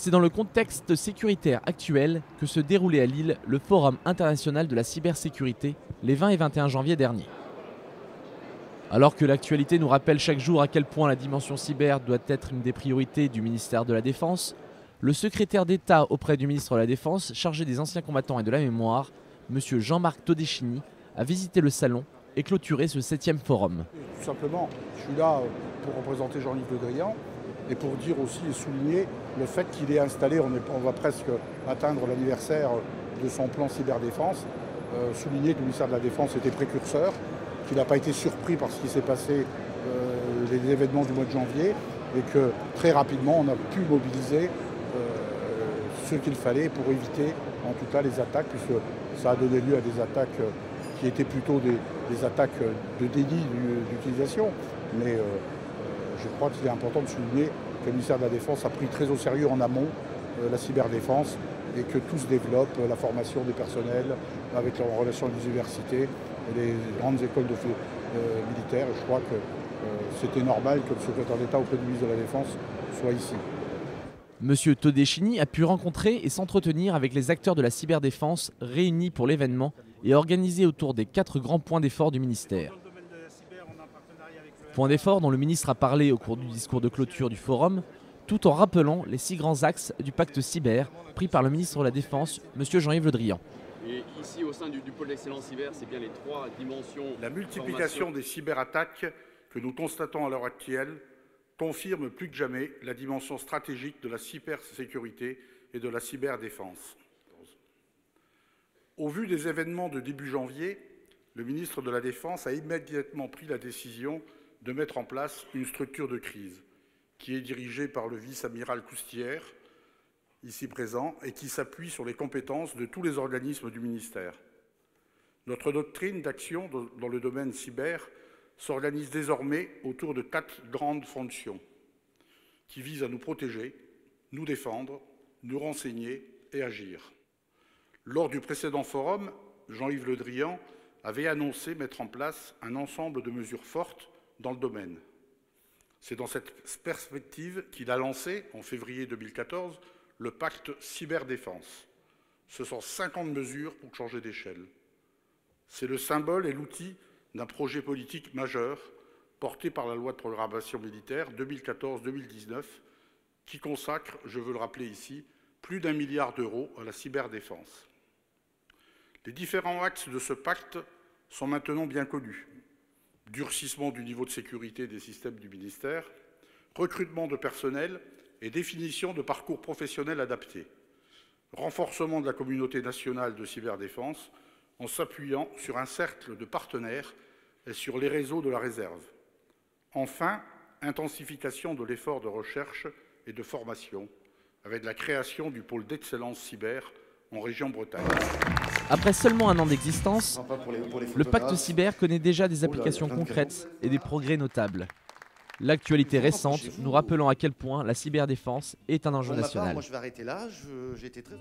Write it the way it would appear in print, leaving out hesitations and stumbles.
C'est dans le contexte sécuritaire actuel que se déroulait à Lille le Forum international de la cybersécurité les 20 et 21 janvier dernier. Alors que l'actualité nous rappelle chaque jour à quel point la dimension cyber doit être une des priorités du ministère de la Défense, le secrétaire d'État auprès du ministre de la Défense, chargé des anciens combattants et de la mémoire, M. Jean-Marc Todeschini, a visité le salon et clôturé ce 7e forum. Tout simplement, je suis là pour représenter Jean-Yves Le Drian et pour dire aussi et souligner le fait qu'il est installé, on va presque atteindre l'anniversaire de son plan cyberdéfense, souligner que le ministère de la Défense était précurseur, qu'il n'a pas été surpris par ce qui s'est passé, les événements du mois de janvier, et que très rapidement on a pu mobiliser ce qu'il fallait pour éviter en tout cas les attaques, puisque ça a donné lieu à des attaques qui étaient plutôt des attaques de délit d'utilisation. Mais je crois qu'il est important de souligner que le ministère de la Défense a pris très au sérieux en amont la cyberdéfense et que tout se développe, la formation des personnels avec en relation avec les universités et les grandes écoles militaires. Et je crois que c'était normal que le secrétaire d'État auprès du ministre de la Défense soit ici. Monsieur Todeschini a pu rencontrer et s'entretenir avec les acteurs de la cyberdéfense réunis pour l'événement et organisés autour des 4 grands points d'effort du ministère. Point d'effort dont le ministre a parlé au cours du discours de clôture du forum, tout en rappelant les 6 grands axes du pacte cyber pris par le ministre de la Défense, monsieur Jean-Yves Le Drian. Et ici, au sein du pôle d'excellence cyber, c'est bien les 3 dimensions. La multiplication des cyberattaques que nous constatons à l'heure actuelle confirme plus que jamais la dimension stratégique de la cybersécurité et de la cyberdéfense. Au vu des événements de début janvier, le ministre de la Défense a immédiatement pris la décision de mettre en place une structure de crise qui est dirigée par le vice-amiral Coustière, ici présent, et qui s'appuie sur les compétences de tous les organismes du ministère. Notre doctrine d'action dans le domaine cyber s'organise désormais autour de 4 grandes fonctions qui visent à nous protéger, nous défendre, nous renseigner et agir. Lors du précédent forum, Jean-Yves Le Drian avait annoncé mettre en place un ensemble de mesures fortes dans le domaine. C'est dans cette perspective qu'il a lancé, en février 2014, le pacte cyberdéfense. Ce sont 50 mesures pour changer d'échelle. C'est le symbole et l'outil d'un projet politique majeur porté par la loi de programmation militaire 2014-2019 qui consacre, je veux le rappeler ici, plus d'1 milliard d'euros à la cyberdéfense. Les différents axes de ce pacte sont maintenant bien connus. Durcissement du niveau de sécurité des systèmes du ministère, recrutement de personnel et définition de parcours professionnels adaptés, renforcement de la communauté nationale de cyberdéfense en s'appuyant sur un cercle de partenaires et sur les réseaux de la réserve. Enfin, intensification de l'effort de recherche et de formation avec la création du pôle d'excellence cyber en région Bretagne. Après seulement 1 an d'existence, le pacte cyber connaît déjà des applications concrètes et des progrès notables. L'actualité récente nous rappelant à quel point la cyberdéfense est un enjeu national. Moi je vais arrêter là, j'ai été très...